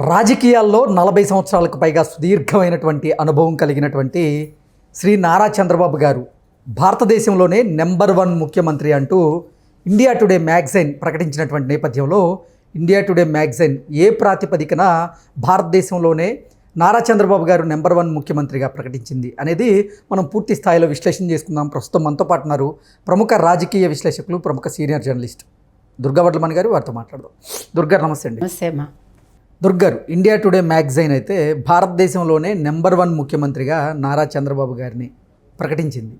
రాజకీయాల్లో 40 సంవత్సరాలకు పైగా సుదీర్ఘమైనటువంటి అనుభవం కలిగినటువంటి శ్రీ నారా చంద్రబాబు గారు భారతదేశంలోనే #1 ముఖ్యమంత్రి అంటూ ఇండియా టుడే మ్యాగజైన్ ప్రకటించినటువంటి నేపథ్యంలో ఇండియా టుడే మ్యాగజైన్ ఏ ప్రాతిపదికన భారతదేశంలోనే నారా చంద్రబాబు గారు #1 ముఖ్యమంత్రిగా ప్రకటించింది అనేది మనం పూర్తి స్థాయిలో విశ్లేషణ చేసుకుందాం. ప్రస్తుతం మనతో పాటు ఉన్నారు ప్రముఖ రాజకీయ విశ్లేషకులు, ప్రముఖ సీనియర్ జర్నలిస్ట్ దుర్గా వడ్లమణి గారు. వారితో మాట్లాడదాం. దుర్గా, నమస్తే అండి. నమస్తే అమ్మా. దుర్గారు, ఇండియా టుడే మ్యాగజైన్ అయితే భారతదేశంలోనే #1 ముఖ్యమంత్రిగా నారా చంద్రబాబు గారిని ప్రకటించింది.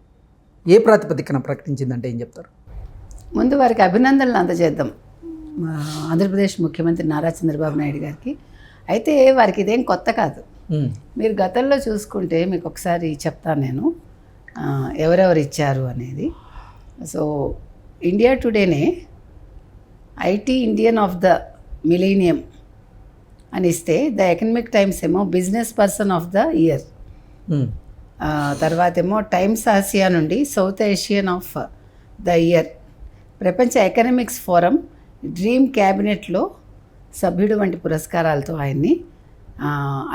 ఏ ప్రాతిపదికన ప్రకటించిందంటే ఏం చెప్తారు? ముందు వారికి అభినందనలు అందజేద్దాం, ఆంధ్రప్రదేశ్ ముఖ్యమంత్రి నారా చంద్రబాబు నాయుడు గారికి. అయితే వారికి ఇదేం కొత్త కాదు. మీరు గతంలో చూసుకుంటే మీకు ఒకసారి చెప్తాను నేను ఎవరెవరు ఇచ్చారు అనేది. సో ఇండియా టుడేనే IT Indian of the millennium అని ఇస్తే, ద ఎకనమిక్ టైమ్స్ ఏమో business person of the year, తర్వాత ఏమో టైమ్స్ ఆసియా నుండి South Asian of the year, ప్రపంచ ఎకనామిక్స్ ఫోరం డ్రీమ్ క్యాబినెట్లో సభ్యుడు వంటి పురస్కారాలతో ఆయన్ని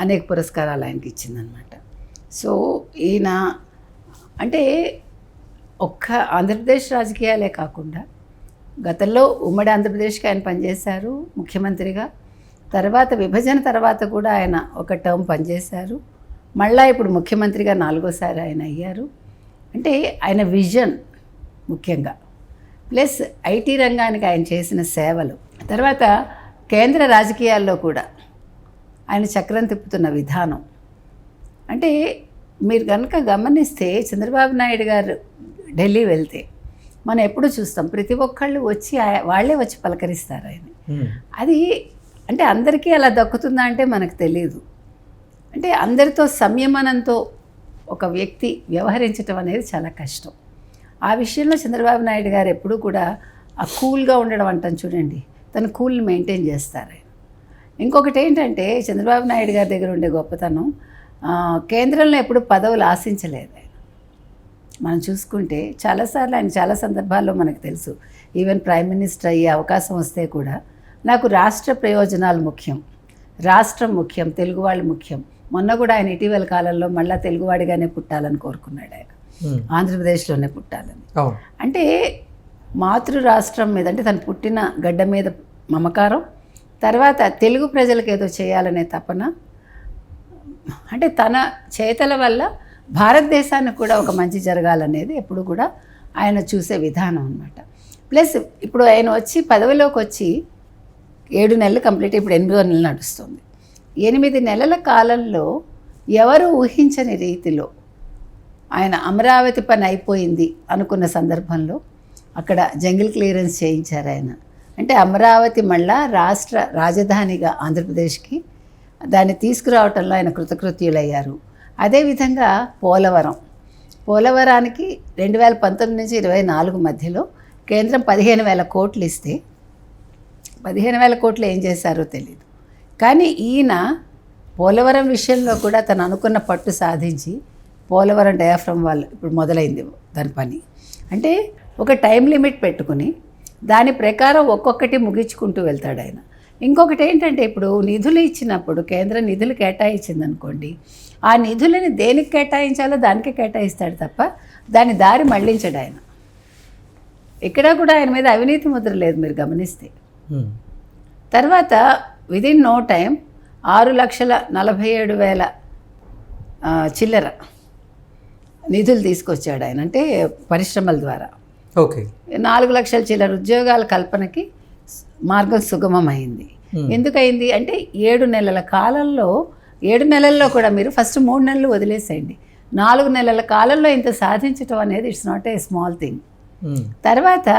అనేక పురస్కారాలు ఆయనకి ఇచ్చిందనమాట. సో ఈయన అంటే ఒక్క ఆంధ్రప్రదేశ్ రాజకీయాలే కాకుండా గతంలో ఉమ్మడి ఆంధ్రప్రదేశ్కి ఆయన పనిచేశారు ముఖ్యమంత్రిగా. తర్వాత విభజన తర్వాత కూడా ఆయన ఒక టర్మ్ పనిచేశారు. మళ్ళీ ఇప్పుడు ముఖ్యమంత్రిగా 4వసారి ఆయన అయ్యారు. అంటే ఆయన విజన్ ముఖ్యంగా, ప్లస్ ఐటీ రంగానికి ఆయన చేసిన సేవలు, తర్వాత కేంద్ర రాజకీయాల్లో కూడా ఆయన చక్రం తిప్పుతున్న విధానం. అంటే మీరు కనుక గమనిస్తే చంద్రబాబు నాయుడు గారు ఢిల్లీ వెళ్తే మనం ఎప్పుడు చూస్తాం, ప్రతి ఒక్కళ్ళు వచ్చి వాళ్ళే వచ్చి పలకరిస్తారు ఆయన. అది అంటే అందరికీ అలా దక్కుతుందా అంటే మనకు తెలియదు. అంటే అందరితో సంయమనంతో ఒక వ్యక్తి వ్యవహరించడం అనేది చాలా కష్టం. ఆ విషయంలో చంద్రబాబు నాయుడు గారు ఎప్పుడూ కూడా ఆ కూల్గా ఉండడం అంటాం చూడండి, తన కూల్ని మెయింటైన్ చేస్తారు ఆయన. ఇంకొకటి ఏంటంటే చంద్రబాబు నాయుడు గారి దగ్గర ఉండే గొప్పతనం, కేంద్రంలో ఎప్పుడు పదవులు ఆశించలేదు ఆయన. మనం చూసుకుంటే చాలాసార్లు ఆయన చాలా సందర్భాల్లో మనకు తెలుసు, ఈవెన్ ప్రైమ్ మినిస్టర్ అయ్యే అవకాశం వస్తే కూడా నాకు రాష్ట్ర ప్రయోజనాలు ముఖ్యం, రాష్ట్రం ముఖ్యం, తెలుగు వాళ్ళు ముఖ్యం. మొన్న కూడా ఆయన ఇటీవల కాలంలో మళ్ళీ తెలుగువాడిగానే పుట్టాలని కోరుకున్నాడు ఆయన, ఆంధ్రప్రదేశ్లోనే పుట్టాలని. అంటే మాతృ రాష్ట్రం మీద, అంటే తను పుట్టిన గడ్డ మీద మమకారం, తర్వాత తెలుగు ప్రజలకు ఏదో చేయాలనే తపన, అంటే తన చేతల వల్ల భారతదేశానికి కూడా ఒక మంచి జరగాలనేది ఎప్పుడు కూడా ఆయన చూసే విధానం అన్నమాట. ప్లస్ ఇప్పుడు ఆయన వచ్చి పదవిలోకి వచ్చి 7 నెలలు కంప్లీట్, ఇప్పుడు 8వ నెల నడుస్తుంది. 8 నెలల కాలంలో ఎవరు ఊహించని రీతిలో ఆయన అమరావతి పని అయిపోయింది అనుకున్న సందర్భంలో అక్కడ జంగిల్ క్లియరెన్స్ చేయించారు ఆయన. అంటే అమరావతి మళ్ళా రాష్ట్ర రాజధానిగా ఆంధ్రప్రదేశ్కి దాన్ని తీసుకురావటంలో ఆయన కృతకృత్యులయ్యారు. అదేవిధంగా పోలవరానికి 2019 నుంచి 24 మధ్యలో కేంద్రం 15,000 కోట్లు ఇస్తే 15,000 కోట్లు ఏం చేశారో తెలియదు. కానీ ఈయన పోలవరం విషయంలో కూడా తను అనుకున్న పట్టు సాధించి పోలవరం డయాఫ్రమ్ వాళ్ళు ఇప్పుడు మొదలైంది దాని పని. అంటే ఒక టైం లిమిట్ పెట్టుకుని దాని ప్రకారం ఒక్కొక్కటి ముగించుకుంటూ వెళ్తాడు ఆయన. ఇంకొకటి ఏంటంటే, ఇప్పుడు నిధులు ఇచ్చినప్పుడు కేంద్రం నిధులు కేటాయించింది అనుకోండి, ఆ నిధులని దేనికి కేటాయించాలో దానికే కేటాయిస్తాడు తప్ప దాని దారి మళ్లించడు ఆయన. ఇక్కడ కూడా ఆయన మీద అవినీతి ముద్ర లేదు మీరు గమనిస్తే. తర్వాత విదిన్ నో టైం 6,47,000 చిల్లర నిధులు తీసుకొచ్చాడు ఆయన, అంటే పరిశ్రమల ద్వారా. ఓకే, 4 లక్షల చిల్లర ఉద్యోగాల కల్పనకి మార్గం సుగమమైంది. ఎందుకయింది అంటే 7 నెలల కాలంలో, 7 నెలల్లో కూడా మీరు ఫస్ట్ 3 నెలలు వదిలేసేయండి, 4 నెలల కాలంలో ఇంత సాధించడం అనేది it's not a small thing. తర్వాత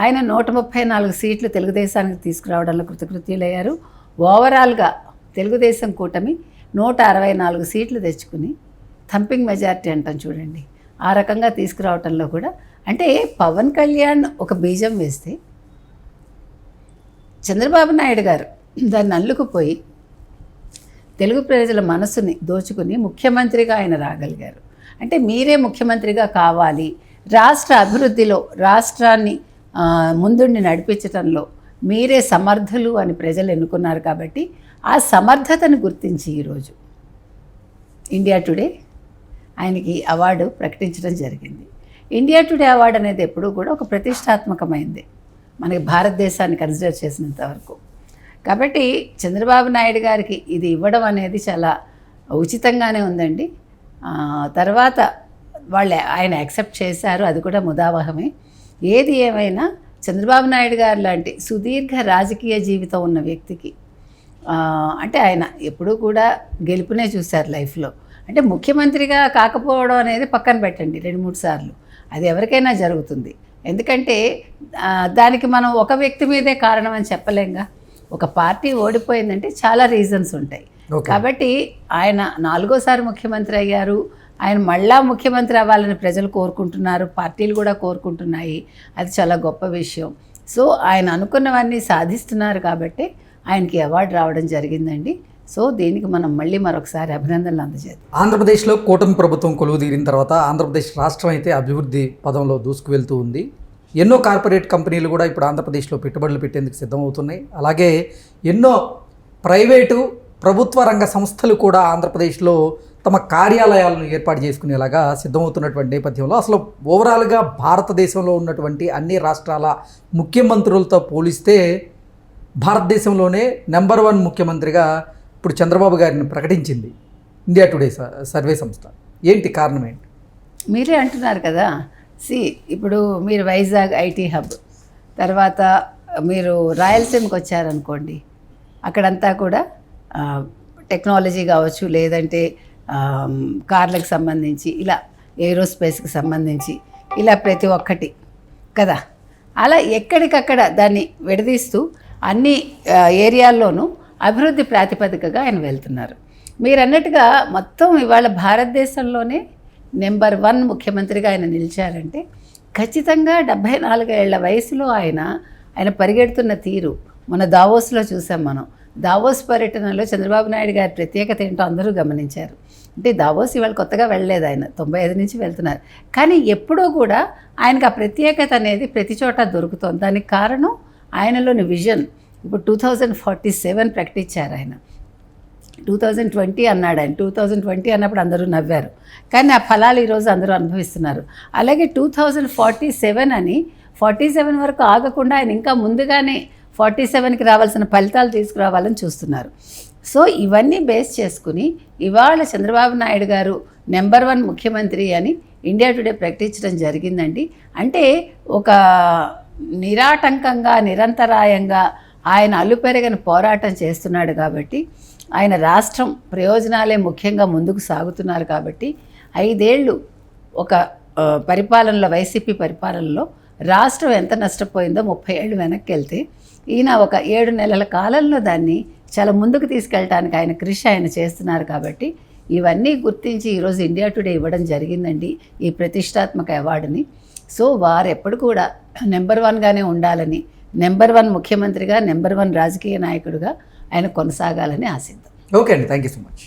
ఆయన 134 సీట్లు తెలుగుదేశానికి తీసుకురావడంలో కృతకృత్యులయ్యారు. ఓవరాల్గా తెలుగుదేశం కూటమి 164 సీట్లు తెచ్చుకుని థంపింగ్ మెజారిటీ అంటాం చూడండి, ఆ రకంగా తీసుకురావటంలో కూడా, అంటే పవన్ కళ్యాణ్ ఒక బీజం వేస్తే చంద్రబాబు నాయుడు గారు దాన్ని అల్లుకుపోయి తెలుగు ప్రజల మనసుని దోచుకుని ముఖ్యమంత్రిగా ఆయన రాగలిగారు. అంటే మీరే ముఖ్యమంత్రిగా కావాలి, రాష్ట్ర అభివృద్ధిలో రాష్ట్రాన్ని ముందుండి నడిపించడంలో మీరే సమర్థులు అని ప్రజలు ఎన్నుకున్నారు. కాబట్టి ఆ సమర్థతను గుర్తించి ఈరోజు ఇండియా టుడే ఆయనకి అవార్డు ప్రకటించడం జరిగింది. ఇండియా టుడే అవార్డు అనేది ఎప్పుడూ కూడా ఒక ప్రతిష్టాత్మకమైంది మనకి భారతదేశాన్ని కన్సిడర్ చేసినంత వరకు. కాబట్టి చంద్రబాబు నాయుడు గారికి ఇది ఇవ్వడం అనేది చాలా ఉచితంగానే ఉందండి. తర్వాత ఆయన యాక్సెప్ట్ చేశారు, అది కూడా ముదావహమే. ఏది ఏమైనా చంద్రబాబు నాయుడు గారు లాంటి సుదీర్ఘ రాజకీయ జీవితం ఉన్న వ్యక్తికి అంటే ఆయన ఎప్పుడూ కూడా గెలుపునే చూశారు లైఫ్లో. అంటే ముఖ్యమంత్రిగా కాకపోవడం అనేది పక్కన పెట్టండి, 2-3 సార్లు అది ఎవరికైనా జరుగుతుంది. ఎందుకంటే దానికి మనం ఒక వ్యక్తి మీదే కారణం అని చెప్పలేంగా. ఒక పార్టీ ఓడిపోయిందంటే చాలా రీజన్స్ ఉంటాయి. కాబట్టి ఆయన 4వ సారి ముఖ్యమంత్రి అయ్యారు. ఆయన మళ్ళా ముఖ్యమంత్రి అవ్వాలని ప్రజలు కోరుకుంటున్నారు, పార్టీలు కూడా కోరుకుంటున్నాయి. అది చాలా గొప్ప విషయం. సో ఆయన అనుకున్నవన్నీ సాధిస్తున్నారు కాబట్టి ఆయనకి అవార్డు రావడం జరిగిందండి. సో దీనికి మనం మళ్ళీ మరొకసారి అభినందనలు అందజేద్దాం. ఆంధ్రప్రదేశ్లో కూటమి ప్రభుత్వం కొలువు తీరిన తర్వాత ఆంధ్రప్రదేశ్ రాష్ట్రం అయితే అభివృద్ధి పదంలో దూసుకువెళ్తూ ఉంది. ఎన్నో కార్పొరేట్ కంపెనీలు కూడా ఇప్పుడు ఆంధ్రప్రదేశ్లో పెట్టుబడులు పెట్టేందుకు సిద్ధమవుతున్నాయి. అలాగే ఎన్నో ప్రైవేటు ప్రభుత్వ రంగ సంస్థలు కూడా ఆంధ్రప్రదేశ్లో తమ కార్యాలయాలను ఏర్పాటు చేసుకునేలాగా సిద్ధమవుతున్నటువంటి నేపథ్యంలో అసలు ఓవరాల్గా భారతదేశంలో ఉన్నటువంటి అన్ని రాష్ట్రాల ముఖ్యమంత్రులతో పోలిస్తే భారతదేశంలోనే నెంబర్ 1 ముఖ్యమంత్రిగా ఇప్పుడు చంద్రబాబు గారిని ప్రకటించింది ఇండియా టుడే సర్వే సంస్థ. ఏంటి కారణం ఏంటి? మీరే అంటున్నారు కదా. ఇప్పుడు మీరు వైజాగ్ ఐటీ హబ్, తర్వాత మీరు రాయలసీమకి వచ్చారనుకోండి, అక్కడంతా కూడా టెక్నాలజీ కావచ్చు, లేదంటే కార్లకు సంబంధించి, ఇలా ఏరోస్పేస్కి సంబంధించి, ఇలా ప్రతి ఒక్కటి కదా. అలా ఎక్కడికక్కడ దాన్ని విడదీస్తూ అన్ని ఏరియాల్లోనూ అభివృద్ధి ప్రాతిపదికగా ఆయన వెళ్తున్నారు. మీరు అన్నట్టుగా మొత్తం ఇవాళ భారతదేశంలోనే నెంబర్ 1 ముఖ్యమంత్రిగా ఆయన నిలిచారంటే ఖచ్చితంగా 74 ఏళ్ల వయసులో ఆయన పరిగెడుతున్న తీరు మన దావోస్లో చూసాం. మనం దావోస్ పర్యటనలో చంద్రబాబు నాయుడు గారి ప్రత్యేకత ఏంటో అందరూ గమనించారు. అంటే దావోస్ ఇవాళ కొత్తగా వెళ్ళలేదు, ఆయన 95 నుంచి వెళ్తున్నారు. కానీ ఎప్పుడూ కూడా ఆయనకు ఆ ప్రత్యేకత అనేది ప్రతి చోట దొరుకుతుంది. దానికి కారణం ఆయనలోని విజన్. ఇప్పుడు 2047 ప్రకటించారు ఆయన. 2020 అన్నాడు ఆయన. 2020 అన్నప్పుడు అందరూ నవ్వారు, కానీ ఆ ఫలాలు ఈరోజు అందరూ అనుభవిస్తున్నారు. అలాగే 2047 అని 47 వరకు ఆగకుండా ఆయన ఇంకా ముందుగానే 47కి రావాల్సిన ఫలితాలు తీసుకురావాలని చూస్తున్నారు. సో ఇవన్నీ బేస్ చేసుకుని ఇవాళ చంద్రబాబు నాయుడు గారు నెంబర్ 1 ముఖ్యమంత్రి అని ఇండియా టుడే ప్రకటించడం జరిగిందండి. అంటే ఒక నిరాటంకంగా నిరంతరాయంగా ఆయన అల్లుపెరగని పోరాటం చేస్తున్నాడు కాబట్టి, ఆయన రాష్ట్రం ప్రయోజనాలే ముఖ్యంగా ముందుకు సాగుతున్నారు కాబట్టి 5 ఏళ్ళు ఒక పరిపాలనలో, వైసీపీ పరిపాలనలో రాష్ట్రం ఎంత నష్టపోయిందో 30 ఏళ్ళు వెనక్కి వెళ్తే ఈయన ఒక 7 నెలల కాలంలో దాన్ని చాలా ముందుకు తీసుకెళ్ళడానికి ఆయన కృషి ఆయన చేస్తున్నారు. కాబట్టి ఇవన్నీ గుర్తించి ఈరోజు ఇండియా టుడే ఇవ్వడం జరిగిందండి ఈ ప్రతిష్టాత్మక అవార్డుని. సో వారు ఎప్పుడు కూడా నెంబర్ 1గానే ఉండాలని, నెంబర్ 1 ముఖ్యమంత్రిగా, నెంబర్ 1 రాజకీయ నాయకుడిగా ఆయన కొనసాగాలని ఆశిద్దాం. ఓకే అండి, థ్యాంక్ యూ సో మచ్.